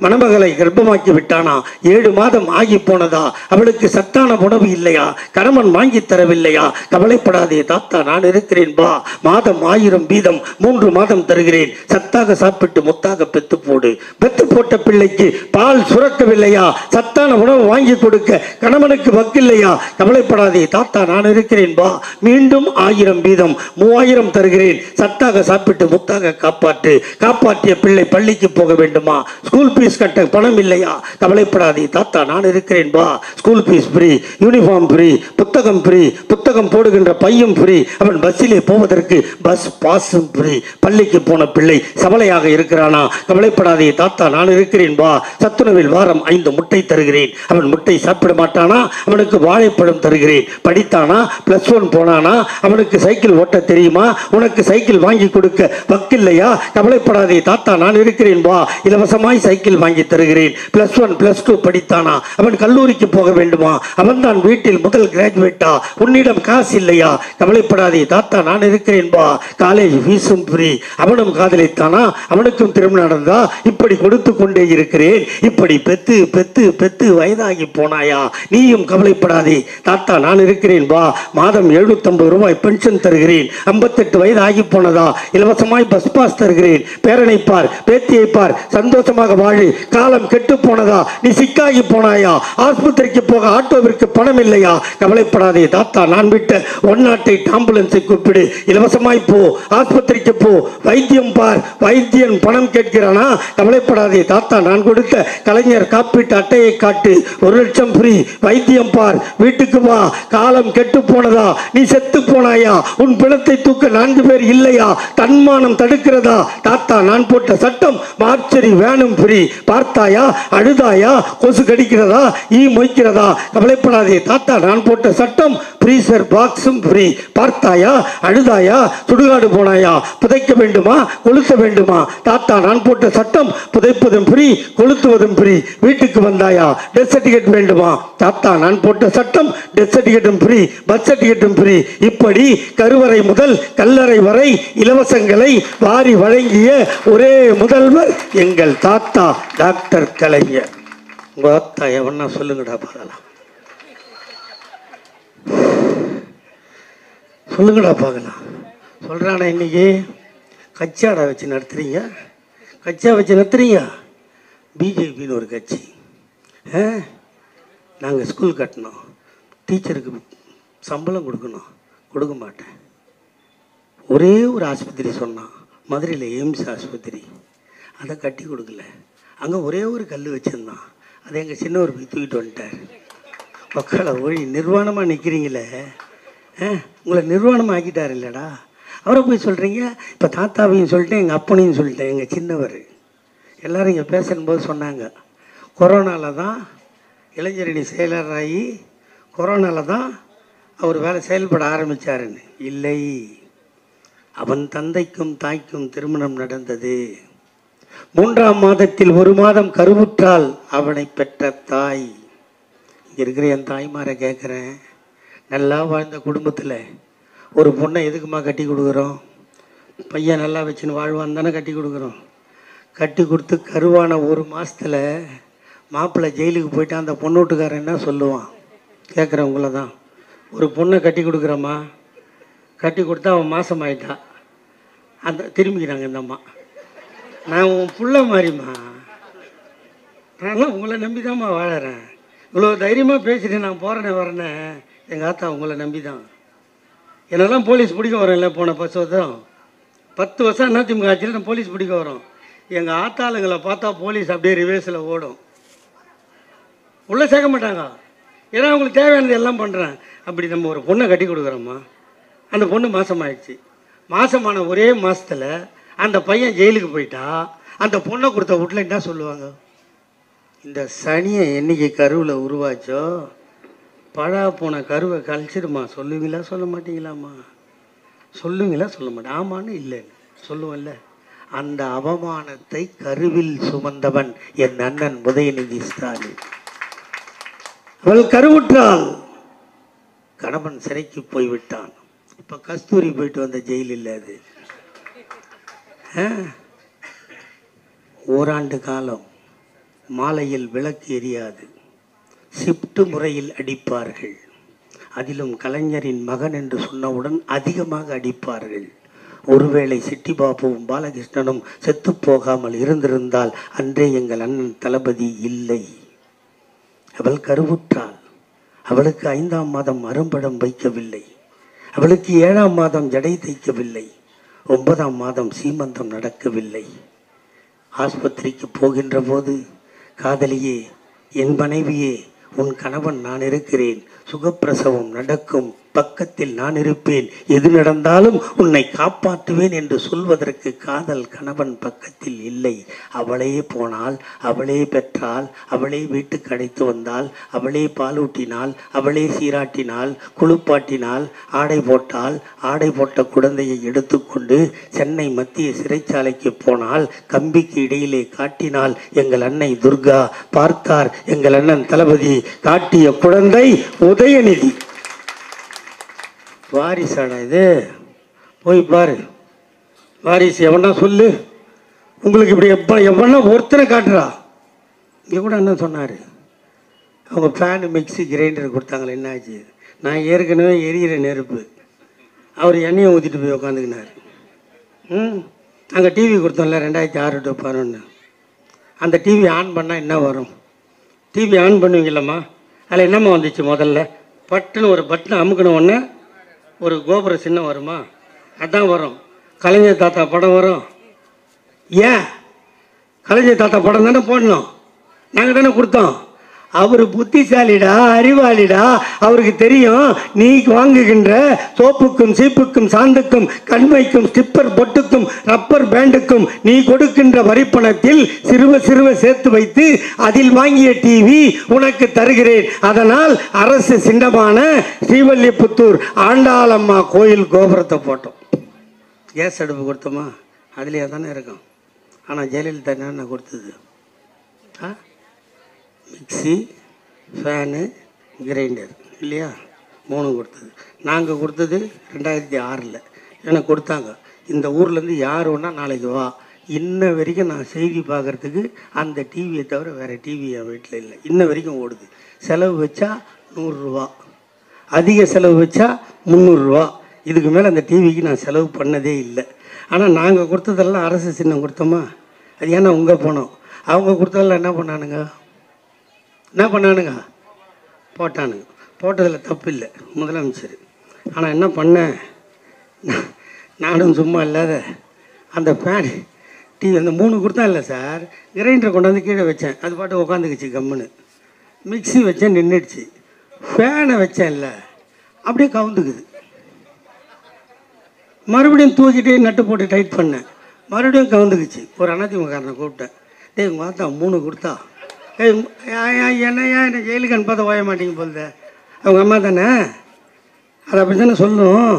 மணமகளை கர்ப்பமாக்கி விட்டானா? 7 மாதம் ஆகி போனதா? அவளுக்கு சத்தான உணவு இல்லையா? கணவன் வாங்கி தரவில்லையா? கவலைப்படாதே தாத்தா நான் இருக்கிறேன் பா. மாதம் 1000 வீதம் 3 மாதம் தருகிறேன். சத்தாக சாப்பிட்டு முத்தாக பெத்து போடு. பெத்து போட்ட பிள்ளைக்கு பால் சுரக்கவில்லையா? சத்தான உணவு வாங்கி கொடுக்க கணவனுக்கு வக்கில்லையா? கவலைப்படாதே தாத்தா நான் இருக்கிறேன் பா. மீண்டும் 1000 வீதம் 3000 தருகிறேன். சத்தாக சாப்பிட்டு முத்தாக காப்பாற்று. காப்பாற்றிய பிள்ளை பள்ளிக்கு போக வேண்டுமா? ஸ்கூல் பீஸ் கட்ட பணம் இல்லையா? கவலைப்படாதே தாத்தா நான் இருக்கிறேன் பா. School fees free, uniform free, புத்தகம் ஃப்ரீ, புத்தகம் போடுகின்ற பையும் ஃப்ரீ, அவன் பஸ்ஸிலே போவதற்கு பஸ் பாஸும் ஃப்ரீ. பள்ளிக்கு போன பிள்ளை சவலையாக இருக்கிறானா? கவலைப்படாதே தாத்தா நான் இருக்கிறேன் பா. சத்துணவில் வாரம் 5 முட்டை தருகிறேன். அவன் முட்டை சாப்பிட மாட்டானா? அவனுக்கு வாழைப்பழம் தருகிறேன். படித்தானா? +1 போனானா? அவனுக்கு சைக்கிள் ஓட்ட தெரியுமா? உனக்கு சைக்கிள் வாங்கி கொடுக்க வக்கில்லையா? கவலைப்படாதே தாத்தா நான் இருக்கிறேன் பா. இலவசமாய் சைக்கிள் வாங்கி தருகிறேன். +1 +2 படித்தானா? அவன் கல்லூரிக்கு போக வேண்டுமா? அவன் தான் வீட்டில் முதல் கிராஜுவேட்டா? உன்னிடம் காசு இல்லையா? கவலைப்படாதே தாத்தா நான் இருக்கிறேன் பா. காலேஜ் ஃபீஸும் ஃப்ரீ. அவனும் காதலித்தானா? அவனுக்கும் திருமணம் நடந்தா? இப்படி கொடுத்து கொண்டே இருக்கிறேன். இப்படி பெத்து பெத்து பெத்து வயதாகி போனாயா? நீயும் கவலைப்படாதே தாத்தா நான் இருக்கிறேன் பா. மாதம் 750 ரூபாய் பென்ஷன் தருகிறேன். 58 வயது ஆகி போனதா? இலவசமாய் பஸ் பாஸ் தருகிறேன். பேரனை பார், பேத்தியை பார், சந்தோஷமாக வாழு. காலம் கெட்டு போனதா? நீ சிக்காகி போனாயா? ஆஸ்பத்திரிக்கு போக ஆட்டோவிற்கு பணம் இல்லையா? கவலைப்படாதே தாத்தா நான் விட்ட 108 ஆம்புலன்ஸை கூப்பிடு. இலவசமாய் போ, ஆஸ்பத்திரிக்கு போ, வைத்தியம் பார். வைத்தியன் பணம் கேட்கிறானா? கவலைப்படாதே தாத்தா நான் கொடுத்த கலைஞர் காப்பீட்டு அட்டையை காட்டு. 1 லட்சம் ஃப்ரீ. வைத்தியம் பார், வீட்டுக்கு வா. காலம் கெட்டு போனதா? நீ செத்து போனாயா? உன் பிணத்தை தூக்க 4 பேர் இல்லையா? தன்மானம் தடுக்கிறதா? தாத்தா நான் போட்ட சட்டம் மார்ச்சரி வேணும் ஃப்ரீ. பார்த்தாயா? அழுதாயா? கொசு கடிக்கிறதா? ஈ மொய்க்கிறதா? கவலைப்படாதே தாத்தா நான் போட்ட சட்டம் ஃப்ரீசர் பாக்ஸும் ஃப்ரீ. பார்த்தாயா? அழுதாயா? சுடுகாடு போனாயா? புதைக்க வேண்டுமா? கொளுத்த வேண்டுமா? தாத்தா நான் போட்ட சட்டம் புதைப்பதும் ஃப்ரீ, கொளுத்துவதும் ஃப்ரீ. வீட்டுக்கு வந்தாயா? டெத் சர்டிஃபிகேட் வேண்டுமா? தாத்தா நான் போட்ட சட்டம் டெத் சர்டிஃபிகேட்டும் ஃப்ரீ, பர்த் சர்டிஃபிகேட்டும் ஃப்ரீ. இப்படி கருவறை முதல் கல்லறை வரை இலவசங்களை வாரி வழங்கிய ஒரே முதல்வர் எங்கள் தாத்தா டாக்டர் கலைஞர். உங்க தாத்தா எவனா சொல்லுங்கடா பார்க்கலாம், சொல்லுங்கடா பார்க்கலாம். சொல்றானா இன்னைக்கு கச்சாடா வச்சு நடத்துறீங்க, கச்சா வச்சு நடத்துறீங்க. பிஜேபின்னு ஒரு கட்சி, நாங்கள் ஸ்கூல் கட்டணும், டீச்சருக்கு சம்பளம் கொடுக்கணும், கொடுக்க மாட்டேன். ஒரே ஒரு ஆஸ்பத்திரி சொன்னான், மதுரையில் எய்ம்ஸ் ஆஸ்பத்திரி, அதை கட்டி கொடுக்கல. அங்கே ஒரே ஒரு கல் வச்சுருந்தான், அதை எங்கள் சின்னவர் போய் தூக்கிட்டு வந்துட்டார். மக்களை ஒழி நிர்வாணமாக நிற்கிறீங்களே, உங்களை நிர்வாணமாக ஆக்கிட்டார் இல்லைடா. அவரை போய் சொல்கிறீங்க. இப்போ தாத்தாவையும் சொல்லிட்டேன், எங்கள் அப்பனையும் சொல்லிட்டேன். எங்கள் சின்னவர் எல்லோரும் இங்கே பேசும்போது சொன்னாங்க, கொரோனாவில் தான் இளைஞரணி செயலராகி கொரோனாவில் தான் அவர் வேலை செயல்பட ஆரம்பித்தாருன்னு. இல்லை, அவன் தந்தைக்கும் தாய்க்கும் திருமணம் நடந்தது. 3ஆம் மாதத்தில் 1 மாதம் கருவுற்றால் அவனை பெற்ற தாய். இங்கே இருக்கிற என் தாய்மாரை கேட்குறேன், நல்லா வாழ்ந்த குடும்பத்தில் ஒரு பொண்ணை எதுக்குமா கட்டி கொடுக்குறோம்? பையன் நல்லா வச்சுன்னு வாழ்வான் தானே கட்டி கொடுக்குறோம். கட்டி கொடுத்து கருவான 1 மாதத்தில் மாப்பிள்ளை ஜெயிலுக்கு போயிட்டு அந்த பொண்ணு வீட்டுக்காரன் என்ன சொல்லுவான்? கேட்குறவங்கள தான். ஒரு பொண்ணை கட்டி கொடுக்குறம்மா, கட்டி கொடுத்தா அவன் மாதம் ஆகிட்டா, அந்த திரும்பிக்கிறாங்க இந்த அம்மா. நான் உன் புள்ள மாதிரிம்மா. நான்லாம் உங்களை நம்பி தான்மா வாழறேன். இவ்வளோ தைரியமாக பேசிட்டு நான் போகிறேனே வரேனே எங்கள் ஆத்தா உங்களை நம்பி தான். என்னெல்லாம் போலீஸ் பிடிக்க வரேன்ல போன 10 வருஷம் அதிமுக ஆட்சியில் நான் போலீஸ் பிடிக்க வரோம். எங்கள் ஆத்தாளுங்களை பார்த்தா போலீஸ் அப்படியே ரிவேர்ஸில் ஓடும், உள்ளே சேர்க்க மாட்டாங்க. ஏன்னா அவங்களுக்கு தேவையானது எல்லாம் பண்ணுறேன். அப்படி நம்ம ஒரு பொண்ணை கட்டி கொடுக்குறோம்மா, அந்த பொண்ணு மாதமாகிடுச்சு. மாதமான ஒரே மாதத்தில் அந்த பையன் ஜெயிலுக்கு போயிட்டா அந்த பொண்ணை கொடுத்த வீட்டில் என்ன சொல்லுவாங்க? இந்த சனியை என்னைக்கு கருவில் உருவாச்சோ பழா போன கருவை கழிச்சிடுமா. சொல்லுவீங்களா சொல்ல மாட்டீங்களாம்மா? சொல்லுவீங்களா சொல்ல மாட்டேன். ஆமான்னு இல்லைன்னு சொல்லுவேன்ல. அந்த அவமானத்தை கருவில் சுமந்தவன் என் அண்ணன் உதயநிதி ஸ்டாலின். அவள் கருவுற்றாள், கணவன் சிறைக்கு போய்விட்டான். இப்போ கஸ்தூரி போயிட்டு வந்த ஜெயில் இல்லை அது. ஓராண்டு காலம் மாலையில் விளக்கு எரியாது, ஷிப்ட் முறையில் அடிப்பார்கள். அதிலும் கலைஞரின் மகன் என்று சொன்னவுடன் அதிகமாக அடிப்பார்கள். ஒருவேளை சிட்டி பாபுவும் பாலகிருஷ்ணனும் செத்து போகாமல் இருந்திருந்தால் அன்றே எங்கள் அண்ணன் தளபதி இல்லை. அவள் கருவுற்றாள். அவளுக்கு 5ஆம் மாதம் அரும்படம் வைக்கவில்லை. அவளுக்கு 7ஆம் மாதம் ஜடை தைக்கவில்லை. 9ஆம் மாதம் சீமந்தம் நடக்கவில்லை. ஆஸ்பத்திரிக்கு போகின்ற போது, காதலியே, என் மனைவியே, உன் கணவன் நான் இருக்கிறேன், சுகப்பிரசவம் நடக்கும், பக்கத்தில் நான் இருப்பேன், எது நடந்தாலும் உன்னை காப்பாற்றுவேன் என்று சொல்வதற்கு காதல் கணவன் பக்கத்தில் இல்லை. அவளே போனால், அவளே பெற்றால், அவளே வீட்டுக்கு அழைத்து வந்தால், அவளே பாலூட்டினாள், அவளே சீராட்டினாள், குளிப்பாட்டினாள், ஆடை போட்டால், ஆடை போட்ட குழந்தையை எடுத்துக்கொண்டு சென்னை மத்திய சிறைச்சாலைக்கு போனால், கம்பிக்கு இடையிலே காட்டினாள் எங்கள் அன்னை துர்கா. பார்த்தார் எங்கள் அண்ணன் தளபதி, காட்டிய குழந்தை உதயநிதி. வாரிசாடா இது? போய் பாரு. வாரிசு எவனா சொல்லு. உங்களுக்கு இப்படி எவனா ஒருத்தரை காட்டுறா? இங்கே கூட என்ன சொன்னார், அவங்க ஃபேனு மிக்ஸி கிரைண்டர் கொடுத்தாங்களே, என்ன ஆச்சு? நான் ஏற்கனவே எரியிற நெருப்பு, அவர் எண்ணெயை ஊற்றிட்டு போய் உட்காந்துக்கினார். அங்கே டிவி கொடுத்தோம்ல 2006 to 11, அந்த டிவி ஆன் பண்ணால் என்ன வரும்? டிவி ஆன் பண்ணுவீங்களம்மா, அதில் என்னம்மா வந்துச்சு? முதல்ல பட்டுன்னு ஒரு பட்டனை அமுக்கணும், ஒன்று ஒரு கோபுர சின்னம் வருமா? அதான் வரும். கலைஞர் தாத்தா படம் வரும். ஏன்? கலைஞர் தாத்தா படம் தானே போடணும், நாங்கள் தானே கொடுத்தோம். அவர் புத்திசாலிடா, அறிவாளிடா. அவருக்கு தெரியும், நீ வாங்குகின்ற சோப்புக்கும் சீப்புக்கும் சாந்துக்கும் கண்மைக்கும் ஸ்டிப்பர் பொட்டுக்கும் ரப்பர் பேண்டுக்கும் நீ கொடுக்கின்ற வரிப்பணத்தில் சிறுவ சேர்த்து வைத்து அதில் வாங்கிய டிவி உனக்கு தருகிறேன். அதனால் அரசு சின்னமான ஸ்ரீவல்லிபுத்தூர் ஆண்டாளம்மா கோயில் கோபுரத்தை போட்டோம். கேஸ் அடுப்பு கொடுத்தோமா? அதுலேயே தானே இருக்கும். ஆனால் ஜெயலலிதா என்ன கொடுத்தது? மிக்சி, ஃபேனு, கிரைண்டர் இல்லையா? 3 கொடுத்தது. நாங்கள் கொடுத்தது 2006. எனக்கு கொடுத்தாங்க. இந்த ஊர்லேருந்து யார் ஒன்றா நாளைக்கு வா. இன்ன வரைக்கும் நான் செய்தி பார்க்குறதுக்கு அந்த டிவியை தவிர வேறு டிவி என் வீட்டில் இல்லை. இன்ன வரைக்கும் ஓடுது. செலவு வச்சா 100 ரூபா, அதிக செலவு வச்சா 300 ரூபா. இதுக்கு மேலே அந்த டிவிக்கு நான் செலவு பண்ணதே இல்லை. ஆனால் நாங்கள் கொடுத்ததெல்லாம் அரசு சின்னம் கொடுத்தோமா? அது ஏன்னா உங்கள் போனோம். அவங்க கொடுத்ததெல்லாம் என்ன பண்ணானுங்க? போட்டானுங்க. போட்டதில் தப்பு இல்லை, முதலமைச்சர். ஆனால் என்ன பண்ணேன், நானும் சும்மா இல்லாத அந்த ஃபேன் டிவி அந்த 3 கொடுத்தா இல்லை சார், கிரைண்டரை கொண்டாந்து கீழே வச்சேன், அது பாட்டு உட்காந்துக்குச்சு கம்முன்னு. மிக்சி வச்சேன், நின்றுடுச்சு. ஃபேனை வச்சேன் இல்லை, அப்படியே கவுந்துக்குது. மறுபடியும் தூக்கிட்டே நட்டு போட்டு டைட் பண்ணேன், மறுபடியும் கவுந்துக்குச்சு. ஒரு அதிமுககாரனை கூப்பிட்டேன், டேய் உங்கள் பார்த்தா 3 கொடுத்தா, என்னையா என்ன ஜெயிலுக்கு அனுப்பாத ஓய மாட்டேங்க போல்த. அவங்க அம்மா தானே, அதை அப்படி தானே சொல்லணும்.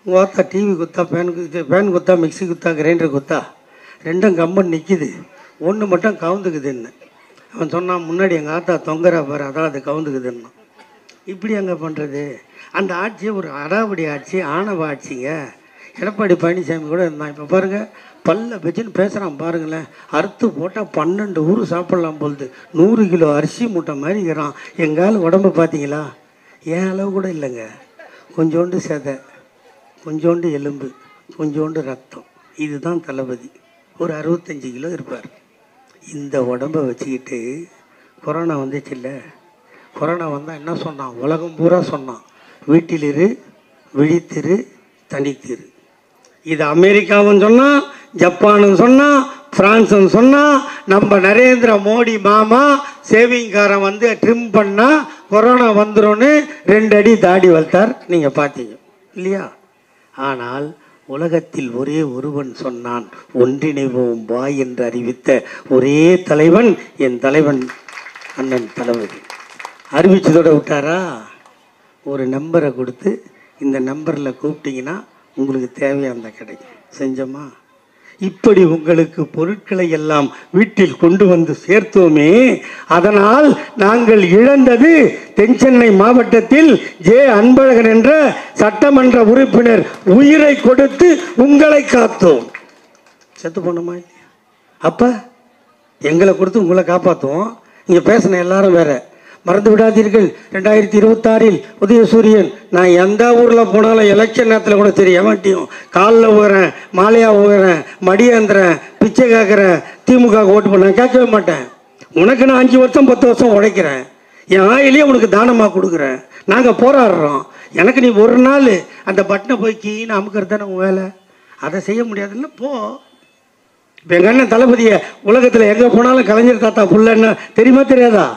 ஓத்தா டிவி குத்தா, ஃபேன் குத்தா, மிக்சி குத்தா, கிரைண்டர் குத்தா, 2ம் கம்பன் நிற்கிது, 1 மட்டும் கவுந்துக்குதுன்னு. அவன் சொன்னான், முன்னாடி எங்கள் ஆத்தா தொங்குறா பாரு, அதான் அது கவுந்துக்குதுன்னு. இப்படி அங்கே பண்ணுறது. அந்த ஆட்சி ஒரு அடாவடி ஆட்சி, ஆணவ ஆட்சிங்க. எடப்பாடி பழனிசாமி கூட இருந்தான். இப்போ பாருங்கள், பல்ல வச்சுன்னு பேசுகிறான் பாருங்களேன். அறுத்து போட்டால் 12 ஊர் சாப்பிட்லாம் போகுது. 100 கிலோ அரிசி மூட்டை மாதிரி இருக்கிறான். எங்கால உடம்பு பார்த்தீங்களா? ஏன் அளவு கூட இல்லைங்க. கொஞ்சோண்டு செதை, கொஞ்சோண்டு எலும்பு, கொஞ்சோண்டு ரத்தம். இதுதான் தளபதி. ஒரு 65 கிலோ இருப்பார். இந்த உடம்பை வச்சுக்கிட்டு கொரோனா வந்துச்சு இல்லை, கொரோனா வந்தால் என்ன சொன்னான், உலகம் பூரா சொன்னான், வீட்டிலிரு, விழித்திரு, தனித்திரு. இது அமெரிக்காவும் சொன்னான், ஜப்பானும் சொன்னான், பிரான்ஸும் சொன்னான். நம்ம நரேந்திர மோடி மாமா சேவிங்காரன் வந்து ட்ரிம் பண்ணால் கொரோனா வந்துடும்னு 2 அடி தாடி வளர்த்தார். நீங்கள் பார்த்தீங்க இல்லையா? ஆனால் உலகத்தில் ஒரே ஒருவன் சொன்னான், ஒன்றிணைவோம் வா என்று அறிவித்த ஒரே தலைவன் என் தலைவன் அண்ணன் தளபதி. அறிவிச்சதோட விட்டாரா? ஒரு நம்பரை கொடுத்து இந்த நம்பரில் கூப்பிட்டீங்கன்னா உங்களுக்கு தேவையானதை கிடைக்கும். செஞ்சோமா? இப்படி உங்களுக்கு பொருட்களை எல்லாம் வீட்டில் கொண்டு வந்து சேர்த்தோமே, அதனால் நாங்கள் இழந்தது தென்சென்னை மாவட்டத்தில் அன்பழகன் என்ற சட்டமன்ற உறுப்பினர் உயிரை கொடுத்து உங்களை காத்தோம். செத்து போனோமா இல்லையா? அப்ப எங்களை கொடுத்து உங்களை காப்பாற்றுவோம். இங்க பேசின எல்லாரும் வேற. மறந்து விடாதீர்கள், 2026 உதயசூரியன். நான் எந்த ஊரில் போனாலும் எலெக்ஷன் நேரத்தில் கூட சரி, எவன்ட்டியும் காலில் ஊகிறேன், மாலையாக ஊகிறேன், மடியேந்திரன், பிச்சை கேட்குறேன், திமுக ஓட்டு பண்ண கேட்கவே மாட்டேன். உனக்கு நான் 5 வருஷம் 10 வருஷம் உழைக்கிறேன், என் ஆயிலேயே உனக்கு தானமாக கொடுக்குறேன், நாங்கள் போராடுறோம். எனக்கு நீ ஒரு நாள் அந்த பட்டனை போய் கீன்னு அமுக்கிறது தானே உன் வேலை. அதை செய்ய முடியாதுல்ல, போ. இப்போ எங்கள் அண்ணன் தளபதியை உலகத்தில் எங்கே போனாலும் கலைஞர் தாத்தா புள்ளன்னு தெரியுமா தெரியாதா?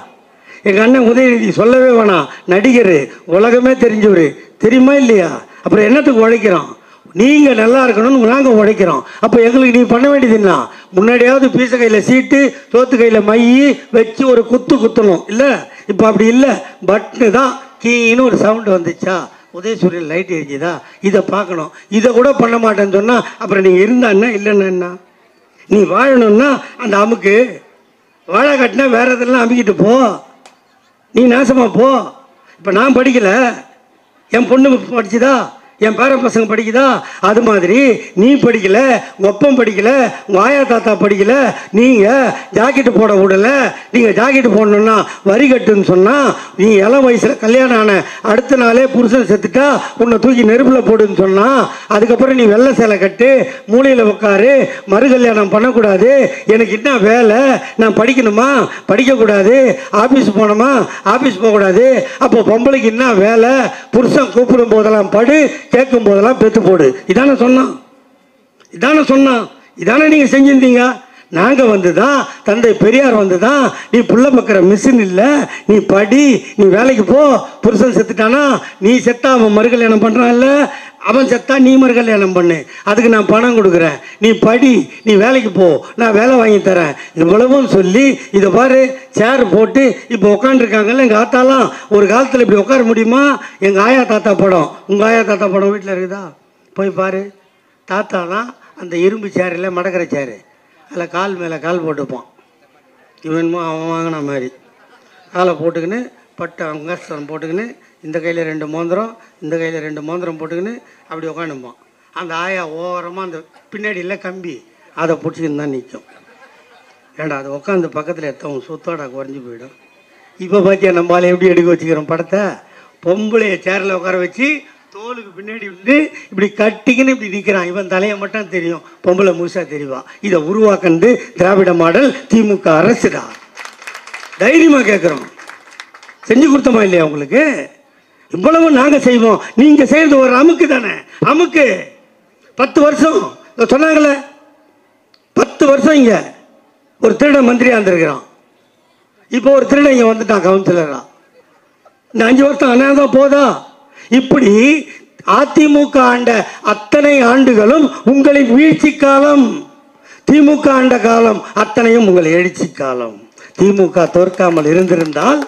எங்கள் அண்ணன் உதயநிதி சொல்லவே வேணாம், நடிகர், உலகமே தெரிஞ்சவர், தெரியுமா இல்லையா? அப்புறம் என்னத்துக்கு உழைக்கிறோம்? நீங்கள் நல்லா இருக்கணும்னு நாங்கள் உழைக்கிறோம். அப்போ எங்களுக்கு நீ பண்ண வேண்டியது என்ன? முன்னாடியாவது பீச கையில் சீட்டு, சோத்து கையில் மை வச்சு ஒரு குத்தணும் இல்லை? இப்போ அப்படி இல்லை, பட்னு தான் கீன்னு ஒரு சவுண்டு வந்துச்சா, உதயசூரியன் லைட் எரிஞ்சுதா, இதை பார்க்கணும். இதை கூட பண்ண மாட்டேன்னு சொன்னால் அப்புறம் நீங்கள் இருந்தான்னா இல்லைன்னா என்ன? நீ வாழணும்னா அந்த அமுக்கு வாழை கட்டினா வேற இதெல்லாம் அமுக்கிட்டு போ, நீ நாசமா போ. இப்போ நான் படிக்கலை, என் பொண்ணு படிச்சுதா, என் பேர பசங்க படிக்குதா, அது மாதிரி நீ படிக்கல, உங்க ஒப்பம் படிக்கல, உங்க ஆயா தாத்தா படிக்கல, நீங்க ஜாக்கெட்டு போட விடல. நீங்க ஜாக்கெட்டு போடணும்னா வரி கட்டுன்னு சொன்னா, நீ இளம் வயசுல கல்யாணம் ஆன அடுத்த நாளே புருஷன் செத்துட்டா உன்னை தூக்கி நெருப்புல போடுன்னு சொன்னா, அதுக்கப்புறம் நீ வெள்ளை சேலை கட்டு, மூலையில உட்காரு, மறு கல்யாணம் பண்ணக்கூடாது, எனக்கு என்ன வேலை, நான் படிக்கணுமா, படிக்கக்கூடாது, ஆபீஸ் போனோமா, ஆபீஸ் போகக்கூடாது, அப்போ பொம்பளைக்கு என்ன வேலை, புருஷன் கூப்பிடும் போதெல்லாம் படு, கேட்கும் போதெல்லாம் பெத்து போடு. இதான சொன்னான், இதானே நீங்க செஞ்சிருந்தீங்க. நாங்க வந்துதான், தந்தை பெரியார் வந்துதான், நீ புள்ள பக்கிற மிஷின் இல்லை, நீ படி, நீ வேலைக்கு போ. புருஷன் செத்துட்டானா நீ செத்தா அவன் மறுகல்யாணம் பண்றான் இல்ல, அவன் செத்தா நீ மறுகல்யாணம் பண்ணு, அதுக்கு நான் பணம் கொடுக்குறேன், நீ படி, நீ வேலைக்கு போ, நான் வேலை வாங்கி தரேன். இவ்வளவும் சொல்லி இதை பாரு, சேர் போட்டு இப்போ உட்காந்துருக்காங்கல்ல எங்கள் ஆத்தாலாம். ஒரு காலத்தில் இப்படி உட்கார முடியுமா? எங்கள் ஆயா தாத்தா படம், உங்கள் ஆயா தாத்தா படம் வீட்டில் இருக்குதா? போய் பாரு. தாத்தாலாம் அந்த இரும்பு சேரில் மடக்கிற சேரு, அதில் கால் மேலே கால் போட்டுப்பான். இவன்மோ அவன் வாங்கின மாதிரி காலை போட்டுக்கின்னு, பட்டை அங்கஸ்தரம் போட்டுக்கின்னு, இந்த கையில் 2 மோந்திரம், இந்த கையில் 2 மோந்திரம் போட்டுக்கின்னு அப்படி உட்காந்துப்பான். அந்த ஆயா ஓரமாக அந்த பின்னாடியில் கம்பி அதை பிடிச்சிக்கின்னு தான் நிற்கும். ஏண்டா அது உட்காந்து பக்கத்தில் எத்தவன் சுத்தோட குறைஞ்சி போயிடும். இப்போ பார்த்தியா நம்மளால எப்படி எடுக்க வச்சுக்கிறோம் படத்தை? பொம்பளைய சேரில் உட்கார வச்சு தோலுக்கு பின்னாடி வந்து இப்படி கட்டிக்கின்னு இப்படி நிற்கிறான். இவன் தலையை மட்டும் தெரியும், பொம்பளை முழுசாக தெரிவா. இதை உருவாக்கண்டு திராவிட மாடல் திமுக அரசுடா. தைரியமாக கேட்குறோம், செஞ்சு கொடுத்தோமா இல்லையா உங்களுக்கு? இவ்வளவு நாங்கள் செய்வோம், நீங்கள் செய்கிறது ஒரு அமுக்கு தானே. அமுக்கு 10 வருஷம் சொன்னாங்களே, 10 வருஷம் இங்கே ஒரு திருடன் மந்திரியாக இருந்திருக்கிறான். இப்போ ஒரு திருடன் இங்கே வந்துட்டான் கவுன்சிலரா. இந்த 5 வருஷம் அண்ணாதான் போதா? இப்படி அதிமுக ஆண்ட அத்தனை ஆண்டுகளும் உங்களின் வீழ்ச்சி காலம், திமுக ஆண்ட காலம் அத்தனையும் உங்கள் எழுச்சி காலம். திமுக தோற்காமல் இருந்திருந்தால்,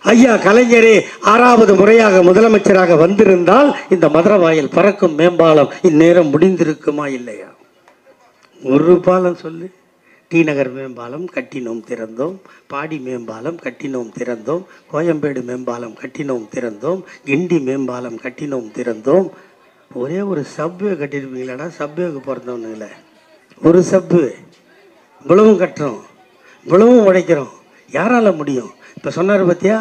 ஐயா கலைஞரே 6வது முறையாக முதலமைச்சராக வந்திருந்தால் இந்த மதுரவாயல் பறக்கும் மேம்பாலம் இந்நேரம் முடிந்திருக்குமா இல்லையா? ஒரு பாலம் சொல்லு. டி நகர் மேம்பாலம் கட்டினோம் திறந்தோம், பாடி மேம்பாலம் கட்டினோம் திறந்தோம், கோயம்பேடு மேம்பாலம் கட்டினோம் திறந்தோம், கிண்டி மேம்பாலம் கட்டினோம் திறந்தோம். ஒரே ஒரு சப்வே கட்டியிருப்பீங்களாடா, சப்வேக்கு பிறந்தவனுங்களே. ஒரு சப்வே இவ்வளவும் கட்டுறோம், இவ்வளவும் உடைக்கிறோம், யாரால முடியும்? இப்போ சொன்னார் பார்த்தியா,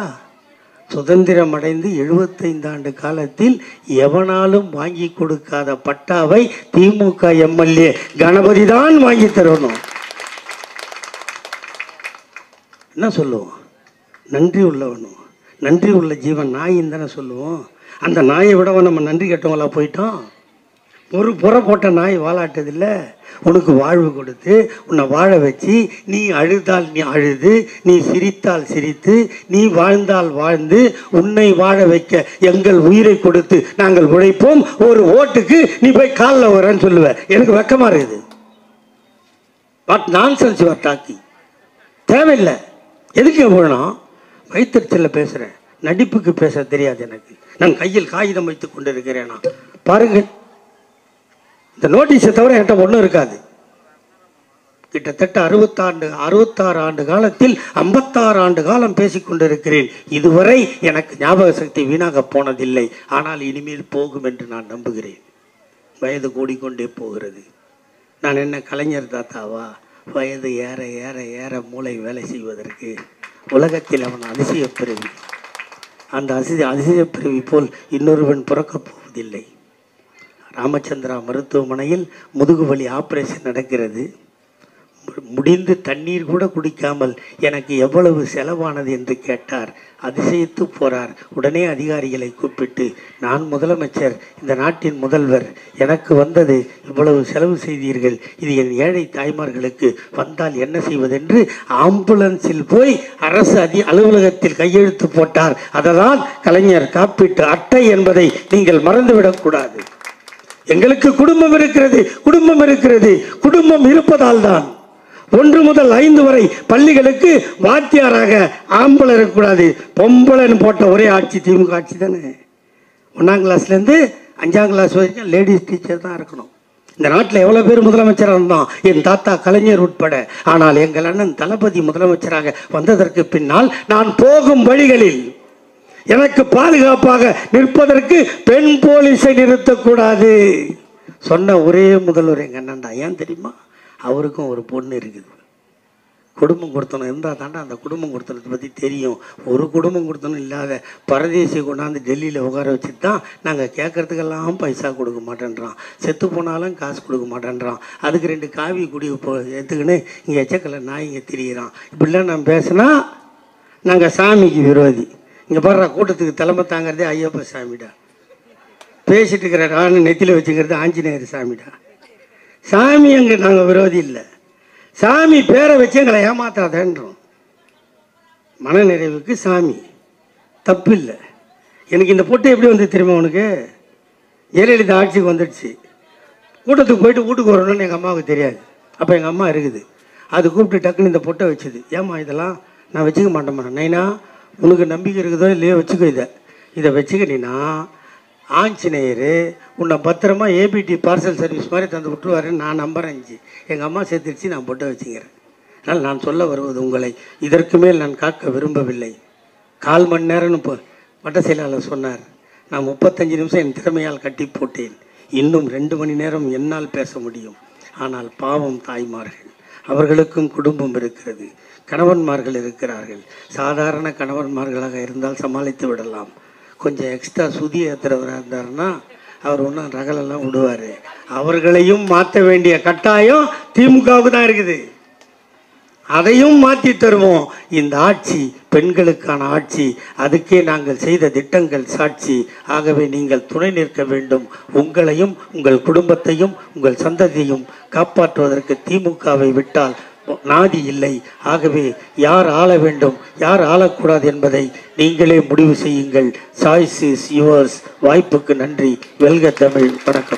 சுதந்திரம் அடைந்து 75 ஆண்டு காலத்தில் எவனாலும் வாங்கி கொடுக்காத பட்டாவை திமுக எம்எல்ஏ கணபதி தான் வாங்கி தரணும். என்ன சொல்லுவோம்? நன்றி உள்ளவனும், நன்றி உள்ள ஜீவன் நாயின்னு தானே சொல்லுவோம். அந்த நாயை விடவும் நம்ம நன்றி கெட்டவங்களா போயிட்டோம். ஒரு புற போட்ட நாய் வாழாட்டதில்லை. உனக்கு வாழ்வு கொடுத்து உன்னை வாழ வச்சு, நீ அழுதால் நீ அழுது, நீ சிரித்தால் சிரித்து, நீ வாழ்ந்தால் வாழ்ந்து, உன்னை வாழ வைக்க எங்கள் உயிரை கொடுத்து நாங்கள் உழைப்போம். ஒரு ஓட்டுக்கு நீ போய் காலில் வரேன்னு சொல்லுவ. எனக்கு வெக்கமா இருக்குது. What nonsense your docking. தேவையில்லை. எதுக்கு போகணும்? வயிற்றுச்சல்ல பேசுகிறேன், நடிப்புக்கு பேச தெரியாது எனக்கு. நான் கையில் காகிதம் வைத்துக் கொண்டிருக்கிறேனா பாருங்கள். இந்த நோட்டீஸை தவிர என்கிட்ட ஒன்றும் இருக்காது. கிட்டத்தட்ட 66 ஆண்டு காலத்தில் 56 ஆண்டு காலம் பேசிக்கொண்டிருக்கிறேன். இதுவரை எனக்கு ஞாபக சக்தி வீணாக போனதில்லை. ஆனால் இனிமேல் போகும் என்று நான் நம்புகிறேன். வயது கூடிக்கொண்டே போகிறது. நான் என்ன கலைஞர் தாத்தாவா? வயது ஏற ஏற ஏற மூளை வேலை செய்வதற்கு உலகத்தில் அவன் அதிசயப்பிறவி. அந்த அதிசயப்பிறவி போல் இன்னொருவன் பிறக்கப் போவதில்லை. ராமச்சந்திரா மருத்துவமனையில் முதுகுவலி ஆப்ரேஷன் நடக்கிறது. முடிந்து தண்ணீர் கூட குடிக்காமல் எனக்கு எவ்வளவு செலவானது என்று கேட்டார். அதிசயித்து போறார். உடனே அதிகாரிகளை கூப்பிட்டு, நான் முதலமைச்சர், இந்த நாட்டின் முதல்வர், எனக்கு வந்தது இவ்வளவு செலவு செய்தீர்கள், இது என் ஏழை தாய்மார்களுக்கு வந்தால் என்ன செய்வதென்று ஆம்புலன்ஸில் போய் அரசு அலுவலகத்தில் கையெழுத்து போட்டார். அதனால் கலைஞர் காப்பீட்டு அட்டை என்பதை நீங்கள் மறந்துவிடக்கூடாது. எங்களுக்கு குடும்பம் இருக்கிறது, குடும்பம் இருக்கிறது. குடும்பம் இருப்பதால் தான் 1 முதல் 5 வரை பள்ளிகளுக்கு வாத்தியாராக ஆம்பளை இருக்கக்கூடாது, பொம்பளைன்னு போட்ட ஒரே ஆட்சி திமுக ஆட்சி தானே. 1ஆம் கிளாஸ்லேருந்து 5ஆம் கிளாஸ் வரைக்கும் லேடிஸ் டீச்சர் தான் இருக்கணும். இந்த நாட்டில் எவ்வளோ பேர் முதலமைச்சராக இருந்தான், என் தாத்தா கலைஞர் உட்பட. ஆனால் எங்கள் அண்ணன் தளபதி முதலமைச்சராக வந்ததற்கு பின்னால் நான் போகும் வழிகளில் எனக்கு பாதுகாப்பாக நிற்பதற்கு பெண் போலீஸை நிறுத்தக்கூடாது சொன்ன ஒரே முதல்வர் எங்கள் அண்ணன் தான். ஏன் தெரியுமா? அவருக்கும் ஒரு பொண்ணு இருக்குது. குடும்பம் கொடுத்தனும் இருந்தால் தாண்டா அந்த குடும்பம் கொடுத்தனத்தை பற்றி தெரியும். ஒரு குடும்பம் கொடுத்தனும் இல்லாத பரதேசி கொண்டாந்து டெல்லியில் உட்கார வச்சுட்டு தான் நாங்கள் கேட்கறதுக்கெல்லாம் பைசா கொடுக்க மாட்டேன்றான். செத்து போனாலும் காசு கொடுக்க மாட்டேன்றான். அதுக்கு 2 காவி குடி எடுத்துக்கின்னு இங்கே எச்சக்கலை நாய் இங்கே திரியிறான். இப்படிலாம் நான் பேசினா நாங்கள் சாமிக்கு விரோதி. இங்கே பாடுற கூட்டத்துக்கு தலைமை தாங்கிறதே ஐயப்ப சாமிடா. பேசிட்டு இருக்கிற நான் நெத்தியில் வச்சுக்கிறது ஆஞ்சநேயர் சாமிடா. சாமி அங்கே நாங்கள் விரோதி இல்லை. சாமி பேரை வச்சு எங்களை ஏமாத்தாதன்றோம். மனநிறைவுக்கு சாமி தப்பு இல்லை. எனக்கு இந்த பொட்டு எப்படி வந்து தெரியுமா? உனக்கு ஜெயலலிதா ஆட்சிக்கு வந்துடுச்சு. கூட்டத்துக்கு போயிட்டு வீட்டுக்கு வரணும்னு எங்கள் அம்மாவுக்கு தெரியாது. அப்போ எங்கள் அம்மா இருக்குது. அது கூப்பிட்டு டக்குன்னு இந்த பொட்டை வச்சுது. ஏம்மா இதெல்லாம் நான் வச்சுக்க மாட்டேம்மா. நைனா உனக்கு நம்பிக்கை இருக்குதோ இல்லையோ வச்சுக்கோ, இதை வச்சுக்கினா ஆஞ்சநேயர் உன்னை பத்திரமா ஏபிடி பார்சல் சர்வீஸ் மாதிரி தந்து விட்டுருவாருன்னு நான் நம்புறேன். எங்கள் அம்மா சேர்த்துருச்சு, நான் பொட்டை வச்சுக்கிறேன். அதனால் நான் சொல்ல வருவது உங்களை இதற்கு மேல் நான் காக்க விரும்பவில்லை. 1/4 மணி நேரம்னு வட்ட செயலாளர் சொன்னார். நான் 35 நிமிஷம் என் திறமையால் கட்டி போட்டேன். இன்னும் 2 மணி நேரம் என்னால் பேச முடியும். ஆனால் பாவம் தாய்மார்கள், அவர்களுக்கும் குடும்பம் இருக்கிறது, கணவன்மார்கள் இருக்கிறார்கள். சாதாரண கணவன்மார்களாக இருந்தால் சமாளித்து விடலாம். கொஞ்சம் எக்ஸ்ட்ரா சுதி ஏற்றுறவராக இருந்தாருன்னா அவர் ஒன்றும் ரகலெல்லாம் விடுவார். அவர்களையும் மாற்ற வேண்டிய கட்டாயம் திமுகவுக்கு தான் இருக்குது. அதையும் மாற்றி தருவோம். இந்த ஆட்சி பெண்களுக்கான ஆட்சி. அதுக்கே நாங்கள் செய்த திட்டங்கள் சாட்சி. ஆகவே நீங்கள் துணை நிற்க வேண்டும். உங்களையும் உங்கள் குடும்பத்தையும் உங்கள் சந்ததியையும் காப்பாற்றுவதற்கு திமுகவை விட்டால் நாதி இல்லை. ஆகவே யார் ஆள வேண்டும், யார் ஆளக்கூடாது என்பதை நீங்களே முடிவு செய்யுங்கள். Choice is yours. வாய்ப்புக்கு நன்றி. வெல்க தமிழ். வணக்கம்.